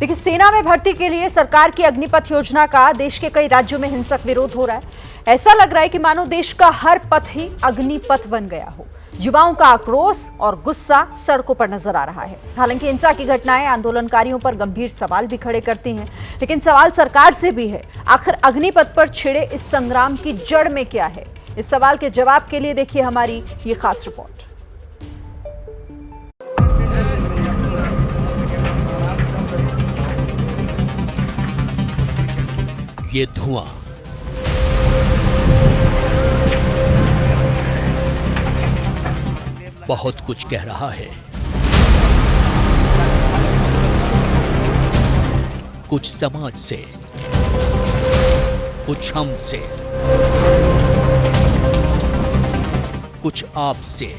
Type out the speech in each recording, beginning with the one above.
देखिए, सेना में भर्ती के लिए सरकार की अग्निपथ योजना का देश के कई राज्यों में हिंसक विरोध हो रहा है। ऐसा लग रहा है कि मानो देश का हर पथ ही अग्निपथ बन गया हो। युवाओं का आक्रोश और गुस्सा सड़कों पर नजर आ रहा है। हालांकि हिंसा की घटनाएं आंदोलनकारियों पर गंभीर सवाल भी खड़े करती हैं, लेकिन सवाल सरकार से भी है, आखिर अग्निपथ पर छिड़े इस संग्राम की जड़ में क्या है? इस सवाल के जवाब के लिए देखिए हमारी ये खास रिपोर्ट। ये धुआं बहुत कुछ कह रहा है। कुछ समाज से, कुछ हम से, कुछ आप से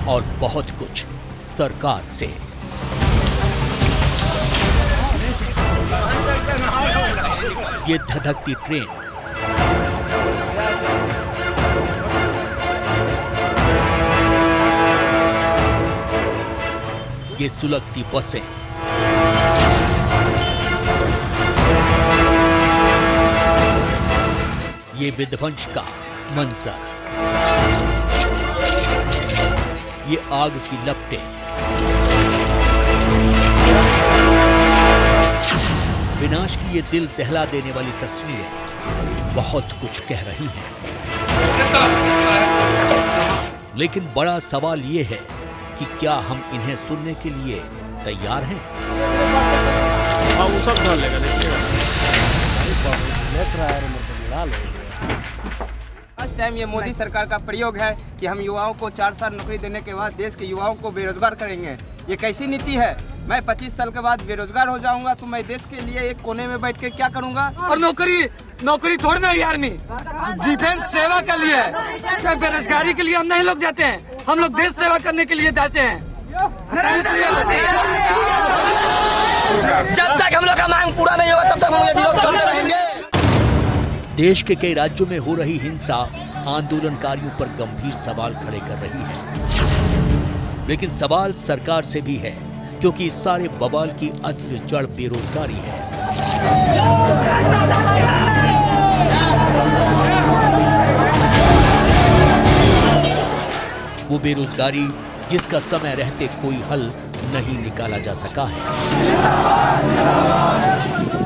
और बहुत कुछ सरकार से। ये धधकती ट्रेन, ये सुलगती बसें, ये विध्वंस का मंजर, ये आग की लपटें, विनाश की ये दिल दहला देने वाली तस्वीरें बहुत कुछ कह रही हैं। लेकिन बड़ा सवाल ये है कि क्या हम इन्हें सुनने के लिए तैयार हैं? फर्स्ट टाइम ये मोदी सरकार का प्रयोग है कि हम युवाओं को 4 साल नौकरी देने के बाद देश के युवाओं को बेरोजगार करेंगे। ये कैसी नीति है? मैं 25 साल के बाद बेरोजगार हो जाऊंगा तो मैं देश के लिए एक कोने में बैठ के क्या करूंगा? और नौकरी थोड़ी ना यार में डिफेंस सेवा के लिए, क्या बेरोजगारी के लिए हम नहीं लोग जाते हैं? हम लोग देश सेवा करने के लिए जाते हैं। जब तक हम लोग का मांग पूरा नहीं होगा तब तक हम ये विरोध करते रहेंगे। देश के कई राज्यों में हो रही हिंसा आंदोलनकारियों पर गंभीर सवाल खड़े कर रही है। लेकिन सवाल सरकार से भी है, क्योंकि इस सारे बवाल की असली जड़ बेरोजगारी है। वो बेरोजगारी जिसका समय रहते कोई हल नहीं निकाला जा सका है।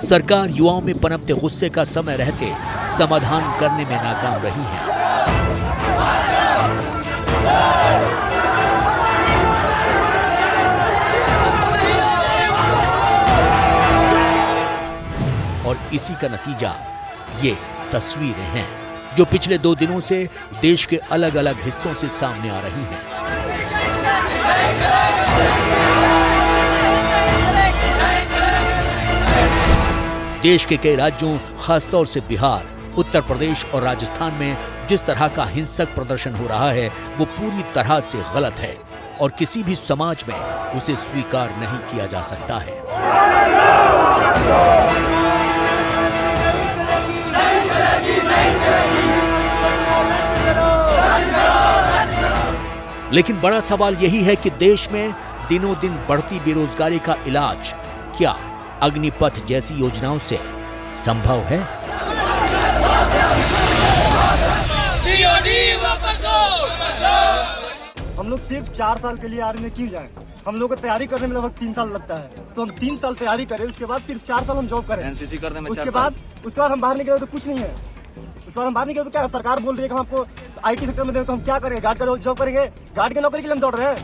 सरकार युवाओं में पनपते गुस्से का समय रहते समाधान करने में नाकाम रही है। और इसी का नतीजा ये तस्वीरें हैं जो पिछले 2 दिनों से देश के अलग अलग हिस्सों से सामने आ रही हैं। देश के कई राज्यों, खासतौर से बिहार, उत्तर प्रदेश और राजस्थान में जिस तरह का हिंसक प्रदर्शन हो रहा है वो पूरी तरह से गलत है और किसी भी समाज में उसे स्वीकार नहीं किया जा सकता है। लेकिन बड़ा सवाल यही है कि देश में दिनों दिन बढ़ती बेरोजगारी का इलाज क्या अग्निपथ जैसी योजनाओं से संभव है? हम लोग सिर्फ 4 साल के लिए आर्मी में क्यों जाएं? हम लोग को तैयारी करने में लगभग 3 साल लगता है, तो हम 3 साल तैयारी करें, उसके बाद सिर्फ 4 साल हम जॉब करें। एनसीसी करने में उसके बाद हम बाहर निकले तो कुछ नहीं है। उसके बाद हम बाहर निकले तो क्या सरकार बोल रही है कि हम आपको IT सेक्टर में दें, तो हम क्या करेंगे? गार्ड का जॉब करेंगे? गार्ड की नौकरी के लिए हम दौड़ रहे हैं।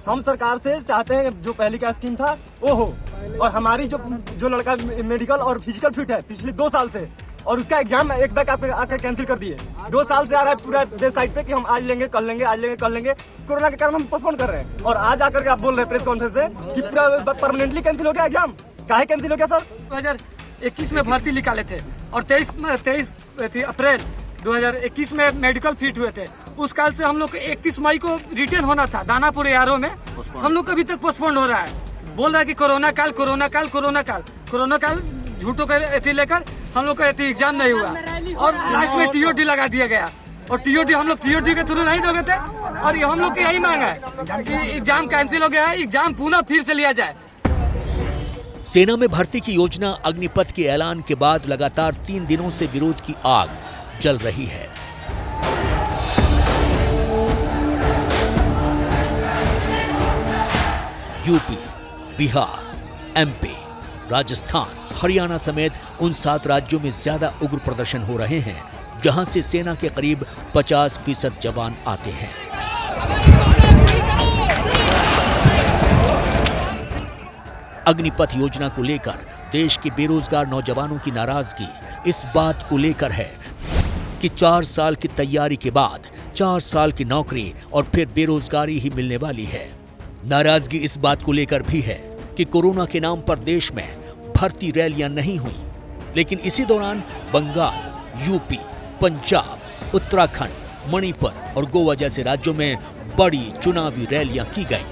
हम सरकार से चाहते हैं जो पहले का स्कीम था वो हो, और हमारी जो लड़का मेडिकल और फिजिकल फिट है पिछले 2 साल से, और उसका एग्जाम एक बैक आकर कैंसिल कर दिए। 2 साल से आ रहा है पूरा वेबसाइट पे कि हम आज लेंगे कल लेंगे, आज लेंगे कल लेंगे। कोरोना के कारण हम पोस्टपोन कर रहे हैं, और आज आकर के आप बोल रहे हैं प्रेस कॉन्फ्रेंस से कि पूरा परमानेंटली कैंसिल हो गया एग्जाम। काहे कैंसिल हो गया सर? 2021 में भर्ती निकाले थे और 23 अप्रैल 2021 में मेडिकल फिट हुए थे। उस काल से हम लोग 31 मई को रिटर्न होना था दानापुर ARO में, हम लोग अभी तक पोस्टपोन हो रहा है। बोल रहा है कि कोरोना काल झूठों का लेकर हम लोग का एग्जाम नहीं हुआ, और लास्ट में TOT लगा दिया गया। और TOT हम लोग TOT के थ्रू नहीं दोगे थे, और ये हम लोग की यही मांग है कि एग्जाम कैंसिल हो गया है, एग्जाम पुनः फिर से लिया जाए। सेना में भर्ती की योजना अग्निपथ के ऐलान के बाद लगातार 3 दिनों से विरोध की आग जल रही है। यूपी, बिहार, एमपी, राजस्थान, हरियाणा समेत उन 7 राज्यों में ज्यादा उग्र प्रदर्शन हो रहे हैं जहां से सेना के करीब 50% जवान आते हैं। अग्निपथ योजना को लेकर देश के बेरोजगार नौजवानों की नाराजगी इस बात को लेकर है कि 4 साल की तैयारी के बाद 4 साल की नौकरी और फिर बेरोजगारी ही मिलने वाली है। नाराजगी इस बात को लेकर भी है कि कोरोना के नाम पर देश में भर्ती रैलियां नहीं हुई, लेकिन इसी दौरान बंगाल, यूपी, पंजाब, उत्तराखंड, मणिपुर और गोवा जैसे राज्यों में बड़ी चुनावी रैलियां की गई।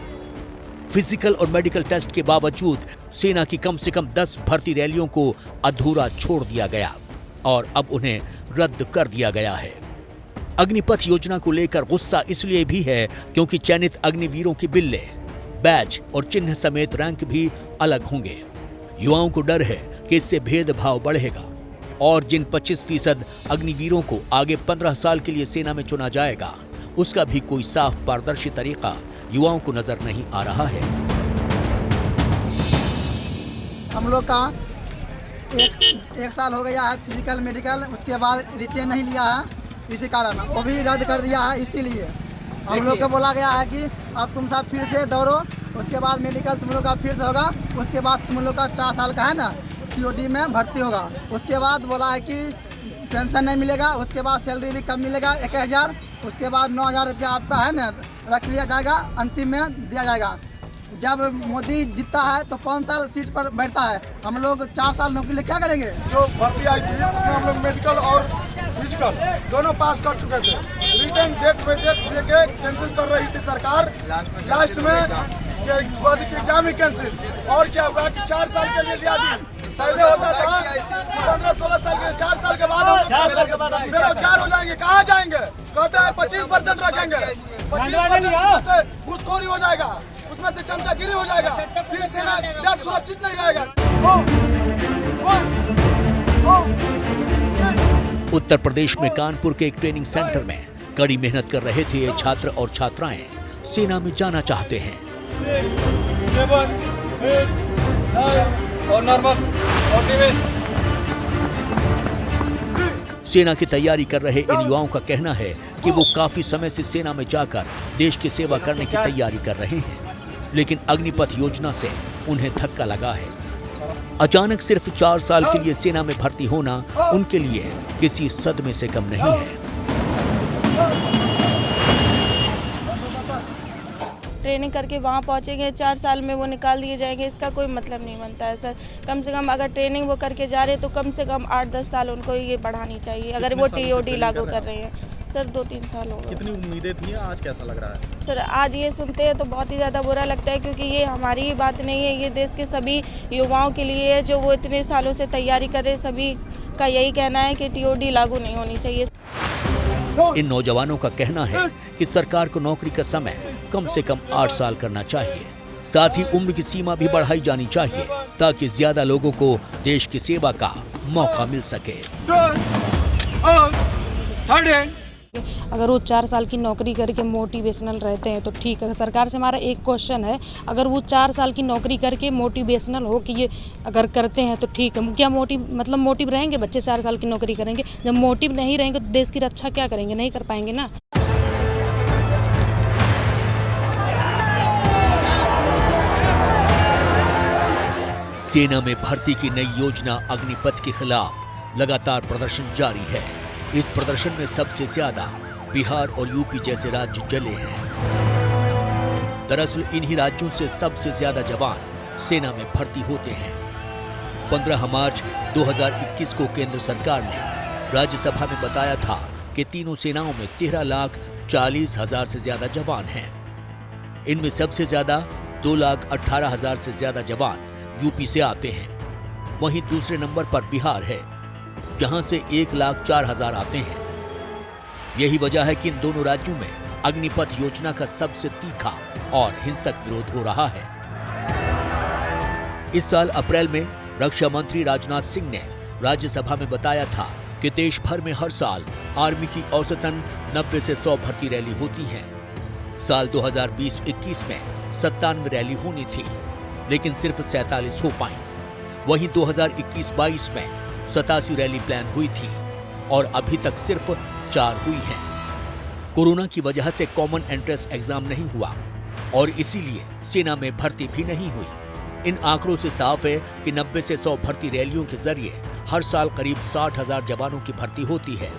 फिजिकल और मेडिकल टेस्ट के बावजूद सेना की कम से कम 10 भर्ती रैलियों को अधूरा छोड़ दिया गया और अब उन्हें रद्द कर दिया गया है। अग्निपथ योजना को लेकर गुस्सा इसलिए भी है क्योंकि चयनित अग्निवीरों की बिल्ले, बैज और चिन्ह समेत रैंक भी अलग होंगे। युवाओं को डर है कि इससे भेदभाव बढ़ेगा और जिन 25% अग्निवीरों को आगे 15 साल के लिए सेना में चुना जाएगा, उसका भी कोई साफ पारदर्शी तरीका युवाओं को नजर नहीं आ रहा है। हम लोग का एक साल हो गया है फिजिकल मेडिकल, उसके बाद रिटेन नहीं लिया है, इसी कारण वो भी रद्द कर दिया है। इसीलिए हम लोग को बोला गया है कि अब तुम सब फिर से दौड़ो, उसके बाद मेडिकल तुम लोग का फिर से होगा, उसके बाद तुम लोग का 4 साल का है ना टीओडी में भर्ती होगा। उसके बाद बोला है कि पेंशन नहीं मिलेगा, उसके बाद सैलरी भी कम मिलेगा 1000, उसके बाद 9000 रुपया आपका है ना रख लिया जाएगा, अंतिम में दिया जाएगा। जब मोदी जीतता है तो 5 साल सीट पर बैठता है, हम लोग 4 साल नौकरी ले क्या करेंगे। जो भर्ती आई थी उसमें हम लोग मेडिकल और फिजिकल दोनों पास कर चुके थे। रिटर्न डेट पे डेट लेके कैंसिल कर रही थी सरकार, लास्ट में एग्जाम ही कैंसिल। और क्या हुआ कि 4 साल के लिए दिया दी, पहले होता था 15-16 साल के, 4 साल के बाद हम बेरोजगार हो जाएंगे। कहाँ जाएंगे? कहते हैं 25% रखेंगे, 25% से घूसखोरी हो जाएगा, उसमें से चमचागिरी हो जाएगा, फिर सेना देश सुरक्षित नहीं रहेगा। उत्तर प्रदेश में कानपुर के एक ट्रेनिंग सेंटर में कड़ी मेहनत कर रहे थे ये छात्र और छात्राएं सेना में जाना चाहते हैं। सेना की तैयारी कर रहे इन युवाओं का कहना है कि वो काफी समय से सेना में जाकर देश की सेवा करने की तैयारी कर रहे हैं, लेकिन अग्निपथ योजना से उन्हें धक्का लगा है। अचानक सिर्फ 4 साल के लिए सेना में भर्ती होना उनके लिए किसी सदमे से कम नहीं है। ट्रेनिंग करके वहाँ पहुँचेंगे, 4 साल में वो निकाल दिए जाएंगे, इसका कोई मतलब नहीं बनता है सर। कम से कम अगर ट्रेनिंग वो करके जा रहे हैं तो कम से कम 8-10 साल उनको ये बढ़ानी चाहिए। अगर वो टीओडी लागू कर रहे हैं सर, 2-3 साल हो गए। कितनी उम्मीदें थी, आज कैसा लग रहा है? सर आज ये सुनते हैं तो बहुत ही ज़्यादा बुरा लगता है, क्योंकि ये हमारी ही बात नहीं है, ये देश के सभी युवाओं के लिए है जो वो इतने सालों से तैयारी कर रहे हैं। सभी का यही कहना है कि टीओडी लागू नहीं होनी चाहिए। इन नौजवानों का कहना है कि सरकार को नौकरी का समय कम से कम 8 साल करना चाहिए, साथ ही उम्र की सीमा भी बढ़ाई जानी चाहिए ताकि ज्यादा लोगों को देश की सेवा का मौका मिल सके। अगर वो 4 साल की नौकरी करके मोटिवेशनल रहते हैं तो ठीक है। सरकार से हमारा एक क्वेश्चन है, अगर वो 4 साल की नौकरी करके मोटिवेशनल हो कि ये अगर करते हैं तो ठीक है, क्या मोटिव रहेंगे? बच्चे 4 साल की नौकरी करेंगे, जब मोटिव नहीं रहेंगे तो देश की रक्षा क्या करेंगे? नहीं कर पाएंगे ना। सेना में भर्ती की नई योजना अग्निपथ के खिलाफ लगातार प्रदर्शन जारी है। इस प्रदर्शन में सबसे ज्यादा बिहार और यूपी जैसे राज्य जले हैं। दरअसल इन्हीं राज्यों से सबसे ज्यादा जवान सेना में भर्ती होते हैं। 15 मार्च 2021 को केंद्र सरकार ने राज्यसभा में बताया था कि तीनों सेनाओं में 13,40,000 से ज्यादा जवान हैं। इनमें सबसे ज्यादा 2,18,000 से ज्यादा जवान यूपी से आते हैं। वहीं दूसरे नंबर पर बिहार है, जहां से 1,04,000 आते हैं। यही वजह है कि इन दोनों राज्यों में अग्निपथ योजना का सबसे तीखा और हिंसक विरोध हो रहा है। इस साल अप्रैल में रक्षा मंत्री राजनाथ सिंह ने राज्यसभा में बताया था कि देश भर में हर साल आर्मी की औसतन 90 से 100 भर्ती रैली होती है। साल 2020-21 में 97 रैली होनी थी, लेकिन सिर्फ 47 हो पाई। वहीं 2021-22 में 87 रैली प्लान हुई थी और अभी तक सिर्फ 4 हुई हैं। कोरोना की वजह से कॉमन एंट्रेंस एग्जाम नहीं हुआ और इसीलिए सेना में भर्ती भी नहीं हुई। इन आंकड़ों से साफ है कि 90 से 100 भर्ती रैलियों के जरिए हर साल करीब 60,000 जवानों की भर्ती होती है।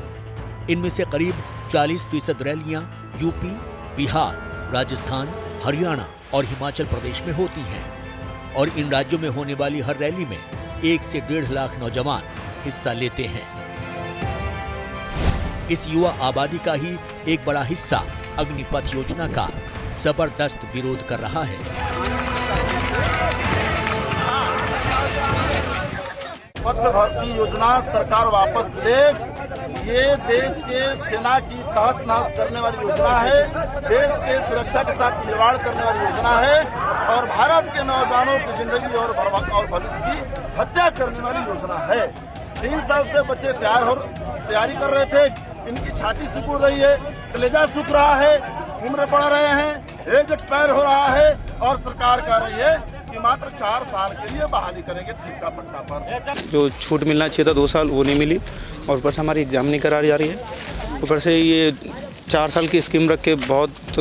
इनमें से करीब 40% रैलियां यूपी, बिहार, राजस्थान, हरियाणा और हिमाचल प्रदेश में होती हैं और इन राज्यों में होने वाली हर रैली में 1 से 1.5 लाख नौजवान हिस्सा लेते हैं। इस युवा आबादी का ही एक बड़ा हिस्सा अग्निपथ योजना का जबरदस्त विरोध कर रहा है। पद भर्ती योजना सरकार वापस ले। ये देश के सेना की तहस नहस करने वाली योजना है, देश के सुरक्षा के साथ खिलवाड़ करने वाली योजना है और भारत के नौजवानों की जिंदगी और भविष्य की हत्या करने वाली योजना है। 3 साल से बच्चे तैयारी कर रहे थे, इनकी छाती सिकुड़ रही है, कलेजा सूख रहा है, उम्र बढ़ रहे हैं, एज एक्सपायर हो रहा है और सरकार कह रही है कि मात्र 4 साल के लिए बहाली करेंगे ठेका पट्टा पर। जो छूट मिलना चाहिए था 2 साल, वो नहीं मिली और ऊपर से हमारी एग्जाम नहीं कराई जा रही है। ऊपर से ये 4 साल की स्कीम रख के बहुत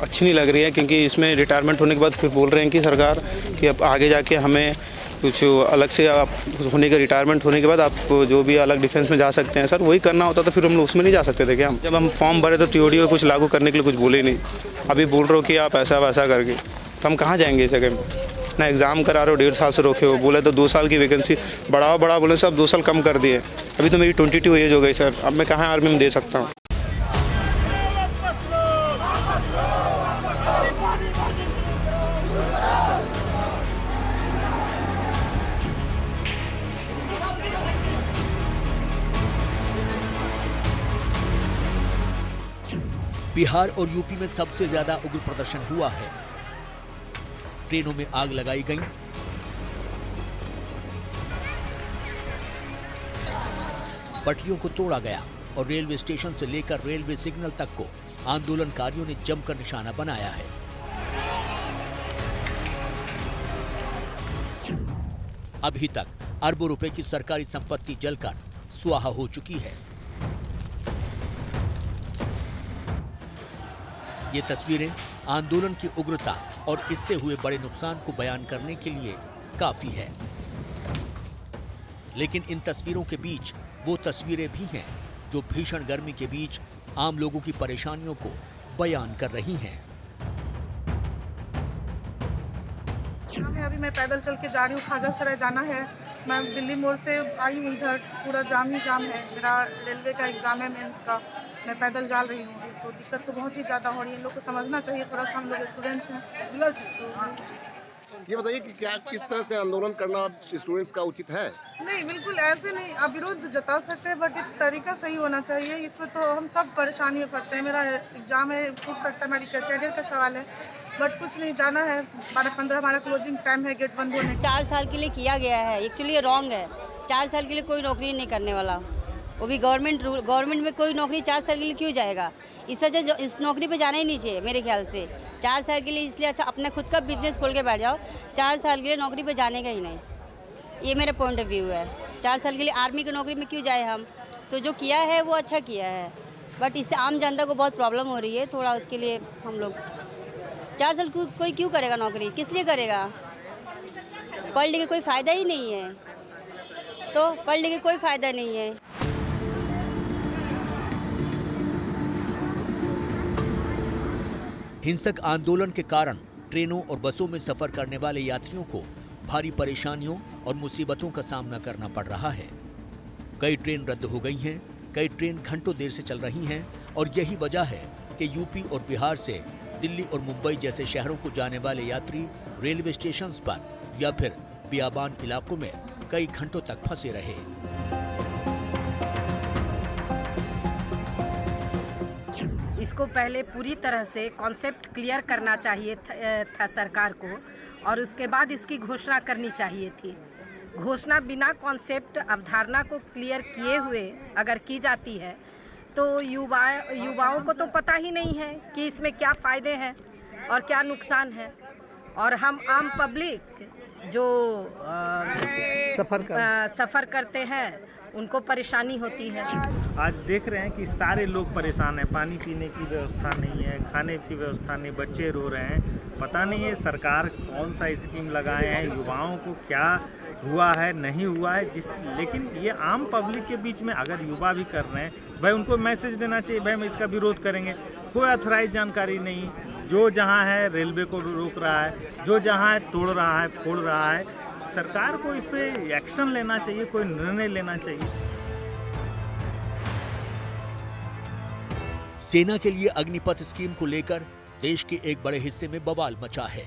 अच्छी नहीं लग रही है, क्योंकि इसमें रिटायरमेंट होने के बाद फिर बोल रहे हैं कि सरकार कि अब आगे जाके हमें कुछ अलग से आप होने के रिटायरमेंट होने के बाद आप जो भी अलग डिफेंस में जा सकते हैं। सर वही करना होता तो फिर हम लोग उसमें नहीं जा सकते थे क्या? जब हम फॉर्म भरे तो टीओडी को कुछ लागू करने के लिए कुछ बोले नहीं, अभी बोल रहे हो कि आप ऐसा वैसा करके, तो हम कहाँ जाएंगे इस जगह में? ना एग्जाम करा रहे हो, 1.5 साल से रोके हो, बोले तो 2 साल की वैकेंसी बढ़ा बोले सब 2 साल कम कर दिए। अभी तो मेरी 22 एज हो गई सर, अब मैं कहाँ आर्मी में दे सकता हूँ? बिहार और यूपी में सबसे ज्यादा उग्र प्रदर्शन हुआ है। ट्रेनों में आग लगाई गई, पटरियों को तोड़ा गया और रेलवे स्टेशन से लेकर रेलवे सिग्नल तक को आंदोलनकारियों ने जमकर निशाना बनाया है। अभी तक अरबों रुपए की सरकारी संपत्ति जलकर स्वाहा हो चुकी है। ये तस्वीरें आंदोलन की उग्रता और इससे हुए बड़े नुकसान को बयान करने के लिए काफी है। लेकिन इन तस्वीरों के बीच वो तस्वीरें भी हैं जो भीषण गर्मी के बीच आम लोगों की परेशानियों को बयान कर रही हैं। अभी मैं पैदल चल के जा रही हूँ, खाजा सराय जाना है। मैं दिल्ली मोड़ से आई हूँ, इधर पूरा जाम ही जाम है। मेरा रेलवे का एग्जाम है मेंस का, मैं पैदल जा रही हूँ, तो दिक्कत तो बहुत ही ज़्यादा हो रही है। इन लोग को समझना चाहिए थोड़ा सा, हम लोग स्टूडेंट हैं। ये बताइए कि क्या किस तरह से आंदोलन करना स्टूडेंट्स का उचित है? नहीं, बिल्कुल ऐसे नहीं, आप विरोध जता सकते हैं, बट एक तरीका सही होना चाहिए। इसमें तो हम सब परेशानी में पड़ते हैं। मेरा एग्जाम है, छूट सकता है, मेरी कैरियर का सवाल है, बट कुछ नहीं, जाना है। 12-15 हमारा क्लोजिंग टाइम है, गेट बंद होने। 4 साल के लिए किया गया है, एक्चुअली ये रॉन्ग है। 4 साल के लिए कोई नौकरी नहीं करने वाला, वो भी गवर्नमेंट में कोई नौकरी 4 साल के लिए क्यों जाएगा? इससे अच्छा इस नौकरी पे जाना ही नहीं चाहिए मेरे ख्याल से। 4 साल के लिए इसलिए अच्छा अपना खुद का बिजनेस खोल के बैठ जाओ, 4 साल के लिए नौकरी पे जाने का ही नहीं। ये मेरा पॉइंट ऑफ व्यू है। 4 साल के लिए आर्मी की नौकरी में क्यों जाए हम? तो जो किया है वो अच्छा किया है, बट इससे आम जनता को बहुत प्रॉब्लम हो रही है थोड़ा। उसके लिए हम लोग 4 साल कोई क्यों करेगा नौकरी? किस लिए करेगा? पढ़ लिख के कोई फ़ायदा ही नहीं है, तो पढ़ लिख के कोई फ़ायदा नहीं है। हिंसक आंदोलन के कारण ट्रेनों और बसों में सफर करने वाले यात्रियों को भारी परेशानियों और मुसीबतों का सामना करना पड़ रहा है। कई ट्रेन रद्द हो गई हैं, कई ट्रेन घंटों देर से चल रही हैं और यही वजह है कि यूपी और बिहार से दिल्ली और मुंबई जैसे शहरों को जाने वाले यात्री रेलवे स्टेशन पर या फिर बियाबान इलाकों में कई घंटों तक फंसे रहे। इसको पहले पूरी तरह से कॉन्सेप्ट क्लियर करना चाहिए था सरकार को, और उसके बाद इसकी घोषणा करनी चाहिए थी। घोषणा बिना कॉन्सेप्ट अवधारणा को क्लियर किए हुए अगर की जाती है तो युवाओं को तो पता ही नहीं है कि इसमें क्या फ़ायदे हैं और क्या नुकसान है, और हम आम पब्लिक जो सफ़र करते हैं उनको परेशानी होती है। आज देख रहे हैं कि सारे लोग परेशान हैं, पानी पीने की व्यवस्था नहीं है, खाने की व्यवस्था नहीं, बच्चे रो रहे हैं। पता नहीं है सरकार कौन सा स्कीम लगाए हैं, युवाओं को क्या हुआ है नहीं हुआ है, लेकिन ये आम पब्लिक के बीच में अगर युवा भी कर रहे हैं, भाई उनको मैसेज देना चाहिए, भाई हम इसका विरोध करेंगे। कोई अथराइज जानकारी नहीं, जो जहाँ है रेलवे को रोक रहा है, जो जहाँ है तोड़ रहा है, फोड़ रहा है। सरकार को इस पे एक्शन लेना चाहिए, कोई निर्णय लेना चाहिए। सेना के लिए अग्निपथ स्कीम को लेकर देश के एक बड़े हिस्से में बवाल मचा है,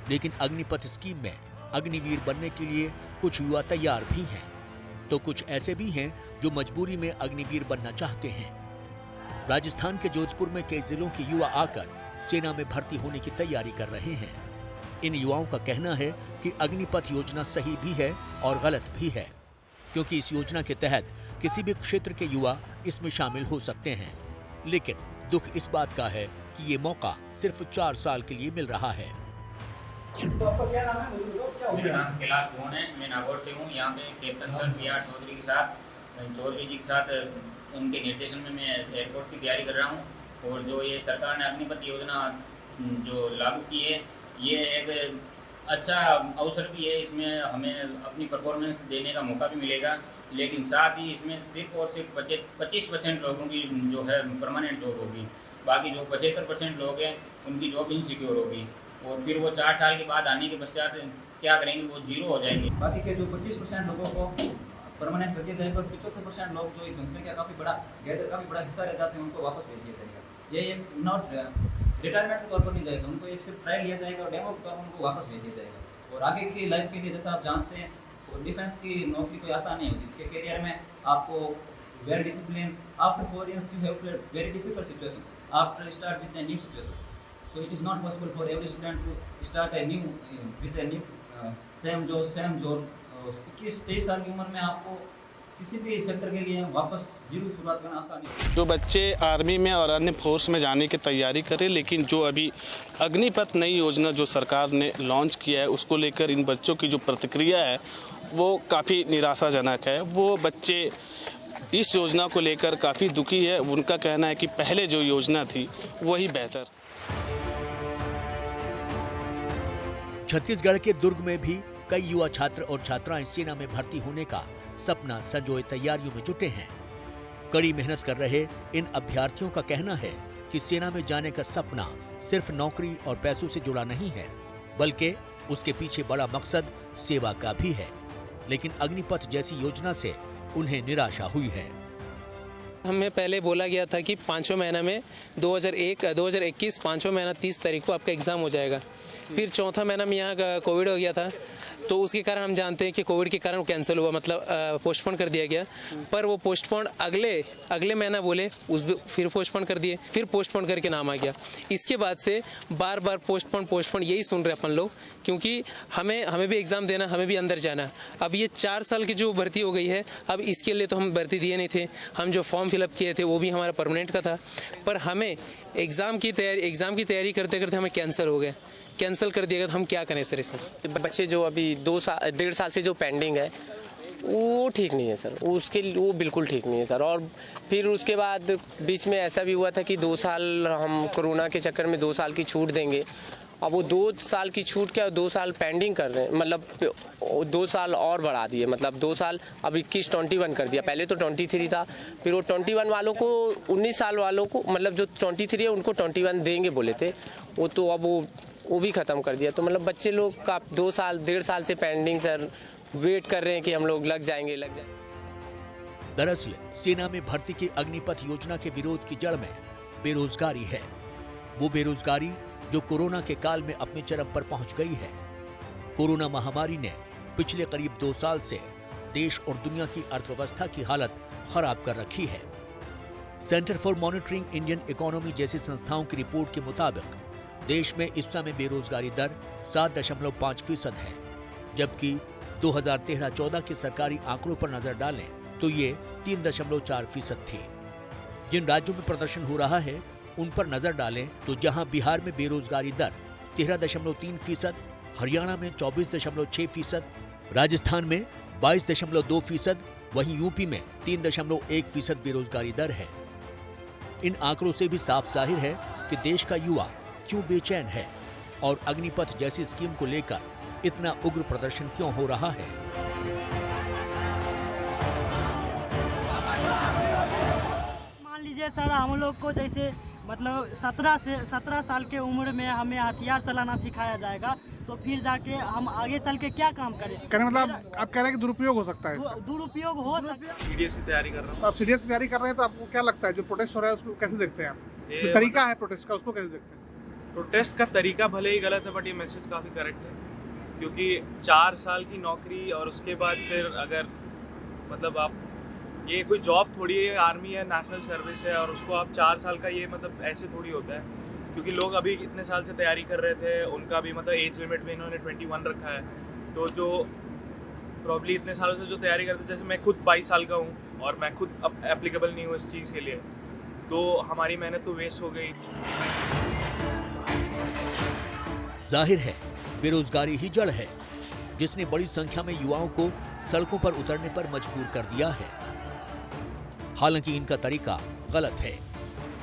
लेकिन अग्निपथ स्कीम में अग्निवीर बनने के लिए कुछ युवा तैयार भी हैं, तो कुछ ऐसे भी हैं जो मजबूरी में अग्निवीर बनना चाहते हैं। राजस्थान के जोधपुर में कई जिलों के युवा आकर सेना में भर्ती होने की तैयारी कर रहे हैं। इन युवाओं का कहना है कि अग्निपथ योजना सही भी है और गलत भी है, क्योंकि इस योजना के तहत किसी भी क्षेत्र के युवा इसमें शामिल हो सकते हैं। लेकिन दुख इस बात का है कि ये मौका सिर्फ 4 साल के लिए मिल रहा है। तो आपका क्या नाम है? मेरा नाम कैलाश भवन है, मैं नागौर से हूँ। यहाँ पे कैप्टन सर PR चौधरी के साथ उनके निर्देशन में मैं एयरपोर्ट की तैयारी कर रहा हूँ। और जो ये सरकार ने अग्निपथ योजना जो लागू की है, ये एक अच्छा अवसर भी है। इसमें हमें अपनी परफॉर्मेंस देने का मौका भी मिलेगा, लेकिन साथ ही इसमें सिर्फ और सिर्फ 25% लोगों की जो है परमानेंट जॉब होगी। बाकी जो 75% लोग हैं उनकी जॉब इनसिक्योर होगी, और फिर वो 4 साल के बाद आने के पश्चात क्या करेंगे, वो जीरो हो जाएंगे। बाकी के जो 25% लोगों को परमानेंट कर दिया जाएगा और 75% लोग जो जनसंख्या काफ़ी बड़ा हिस्सा रह जाते हैं उनको वापस भेज दिया जाएगा। ये एक नॉट रिटायरमेंट के तौर पर नहीं जाएगा, उनको एक सिर्फ ट्रायल लिया जाएगा और डेमो के तौर पर उनको वापस भेज दिया जाएगा। और आगे की लाइफ के लिए जैसा आप जानते हैं, डिफेंस की नौकरी कोई आसान नहीं होती। इसके करियर में आपको well discipline, after 4 years you have very difficult situation after start with a new situation, so it is not possible for every student to start a new with a new same job 21-23 साल की उम्र में आपको किसी भी sector के लिए वापस जीरो से शुरुआत करना आसान है। जो बच्चे आर्मी में और अन्य फोर्स में जाने की तैयारी करें, लेकिन जो अभी अग्निपथ नई योजना जो सरकार ने लॉन्च किया है उसको लेकर इन बच्चों की जो प्रतिक्रिया है वो काफ़ी निराशाजनक है। वो बच्चे इस योजना को लेकर काफ़ी दुखी है। उनका कहना है कि पहले जो योजना थी वही बेहतर। छत्तीसगढ़ के दुर्ग में भी कई युवा छात्र और छात्राएं सेना में भर्ती होने का सपना संजोए तैयारियों में जुटे हैं। कड़ी मेहनत कर रहे इन अभ्यर्थियों का कहना है कि सेना में जाने का सपना सिर्फ नौकरी और पैसों से जुड़ा नहीं है, बल्कि उसके पीछे बड़ा मकसद सेवा का भी है। लेकिन अग्निपथ जैसी योजना से उन्हें निराशा हुई है। हमें पहले बोला गया था कि 5वें महीना में 2021 5वां महीना 30 तारीख को आपका एग्जाम हो जाएगा। फिर 4था महीना में यहाँ कोविड हो गया था, तो उसके कारण हम जानते हैं कि कोविड के कारण वो कैंसिल हुआ, मतलब पोस्टपोन कर दिया गया। पर वो पोस्टपोन अगले महीना बोले, फिर पोस्टपोन कर दिए, फिर पोस्टपोन करके नाम आ गया। इसके बाद से बार बार पोस्टपोन यही सुन रहे अपन लोग, क्योंकि हमें भी एग्जाम देना, हमें भी अंदर जाना। अब ये 4 साल की जो भर्ती हो गई है, अब इसके लिए तो हम भर्ती दिए नहीं थे। हम जो फॉर्म फिलअप किए थे वो भी हमारा परमानेंट का था, पर हमें एग्जाम की तैयारी करते करते हमें कैंसिल कर दिया गया। तो हम क्या करें सर इसमें? बच्चे जो अभी 1.5 साल से जो पेंडिंग है वो ठीक नहीं है सर, वो बिल्कुल ठीक नहीं है सर। और फिर उसके बाद बीच में ऐसा भी हुआ था कि 2 साल हम कोरोना के चक्कर में 2 साल की छूट देंगे। अब वो 2 साल की छूट क्या 2 साल पेंडिंग कर रहे हैं, मतलब 2 साल और बढ़ा दिए, मतलब 2 साल अब 21 कर दिया। पहले तो 23 था, फिर वो 21 वालों को 19 साल वालों को, मतलब जो 23 है उनको 21 देंगे बोले थे, वो तो अब वो भी खत्म कर दिया। तो मतलब बच्चे लोग का 2 साल 1.5 साल से पेंडिंग सर, वेट कर रहे हैं कि हम लोग लग जाएंगे। दरअसल सेना में भर्ती की अग्निपथ योजना के विरोध की जड़ में बेरोजगारी है। वो बेरोजगारी जो कोरोना के काल में अपने चरम पर पहुंच गई है। कोरोना महामारी ने पिछले करीब 2 साल से देश और दुनिया की अर्थव्यवस्था की हालत खराब कर रखी है। Centre for monitoring Indian economy जैसी संस्थाओं की रिपोर्ट के मुताबिक देश में इस समय बेरोजगारी दर 7.5% है, जबकि 2013-14 के सरकारी आंकड़ों पर नजर डालें तो ये 3.4% थी। जिन राज्यों में प्रदर्शन हो रहा है उन पर नजर डालें तो जहां बिहार में बेरोजगारी दर 13.3%, हरियाणा में 24.6%, राजस्थान में 22.2%, वहीं यूपी में 3.1% बेरोजगारी दर है। इन आंकड़ों से भी साफ जाहिर है कि देश का युवा क्यों बेचैन है और अग्निपथ जैसी स्कीम को लेकर इतना उग्र प्रदर्शन क्यों हो रहा है। मान लीजिए सर, हम लोग को जैसे मतलब 17 साल के उम्र में हमें हथियार चलाना सिखाया जाएगा, तो फिर जाके हम आगे चल के क्या काम करें? कहने मतलब आप कह रहे हैं कि दुरुपयोग हो सकता है? दुरुपयोग हो सकता है। सीडीएस की तैयारी कर रहा हूँ। आप सीडीएस की तैयारी कर रहे हैं तो आपको क्या लगता है जो प्रोटेस्ट हो रहा है उसको कैसे देखते हैं आप? जो तरीका है प्रोटेस्ट का उसको कैसे देखते हैं? प्रोटेस्ट का तरीका भले ही गलत है, बट ये मैसेज काफ़ी करेक्ट है, क्योंकि 4 साल की नौकरी और उसके बाद फिर अगर मतलब आप ये कोई जॉब थोड़ी है, आर्मी है, नेशनल सर्विस है, और उसको आप 4 साल का ये मतलब ऐसे थोड़ी होता है, क्योंकि लोग अभी इतने साल से तैयारी कर रहे थे, उनका भी मतलब एज लिमिट में इन्होंने 21 रखा है। तो जो प्रॉब्ली इतने सालों से जो तैयारी करते, जैसे मैं खुद 22 साल का हूँ और मैं खुद अब एप्लीकेबल नहीं हूँ इस चीज़ के लिए, तो हमारी मेहनत तो वेस्ट हो गई। जाहिर है बेरोजगारी ही जड़ है जिसने बड़ी संख्या में युवाओं को सड़कों पर उतरने पर मजबूर कर दिया है। हालांकि इनका तरीका गलत है,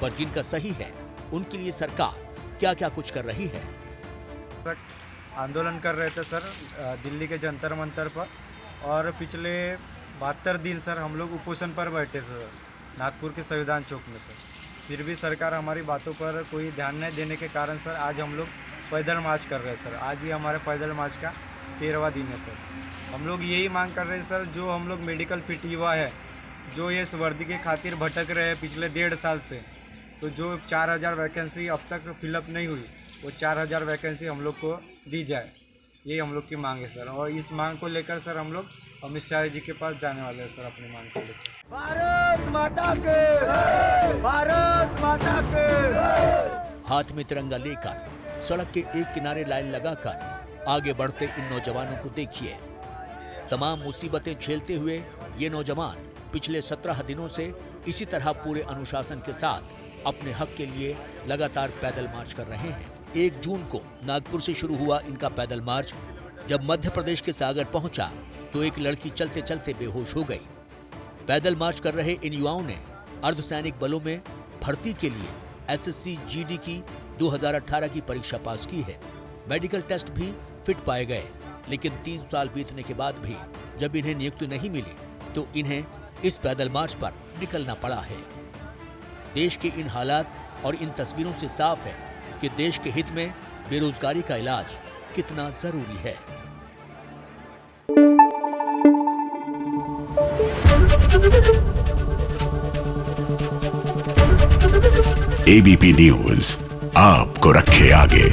पर जिनका सही है उनके लिए सरकार क्या क्या कुछ कर रही है। आंदोलन कर रहे थे सर दिल्ली के जंतर मंतर पर, और पिछले 72 दिन सर हम लोग उपोषण पर बैठे सर नागपुर के संविधान चौक में सर। फिर भी सरकार हमारी बातों पर कोई ध्यान नहीं देने के कारण सर आज हम लोग पैदल मार्च कर रहे हैं सर। आज ही हमारे पैदल मार्च का 13वां दिन है सर। हम लोग यही मांग कर रहे हैं सर, जो हम लोग मेडिकल फिट युवा है, जो ये वर्दी के खातिर भटक रहे हैं पिछले 1.5 साल से, तो जो 4000 वैकेंसी अब तक फिलअप नहीं हुई, वो 4000 वैकेंसी हम लोग को दी जाए, ये हम लोग की मांग है सर। और इस मांग को लेकर सर हम लोग अमित शाह जी के पास जाने वाले हैं सर अपनी मांग को लेकर। भारत माता के, भारत माता के। हाथ में तिरंगा लेकर सड़क के एक किनारे लाइन लगाकर आगे बढ़ते इन नौजवानों को देखिए। तमाम मुसीबतें झेलते हुए ये नौजवान पिछले 17 दिनों से इसी तरह पूरे अनुशासन के साथ अपने हक के लिए लगातार पैदल मार्च कर रहे हैं। 1 जून को नागपुर से शुरू हुआ इनका पैदल मार्च। जब मध्य प्रदेश के सागर पहुंचा तो एक लड़की चलते चलते बेहोश हो गई। पैदल मार्च कर रहे इन युवाओं ने अर्धसैनिक बलों में भर्ती के लिए एसएससी जीडी की 2018 की परीक्षा पास की है। मेडिकल टेस्ट भी फिट पाए गए, लेकिन 3 साल बीतने के बाद भी जब इन्हें नियुक्ति नहीं मिली तो इन्हें इस पैदल मार्च पर निकलना पड़ा है। देश के इन हालात और इन तस्वीरों से साफ है कि देश के हित में बेरोजगारी का इलाज कितना जरूरी है। एबीपी न्यूज आपको रखे आगे।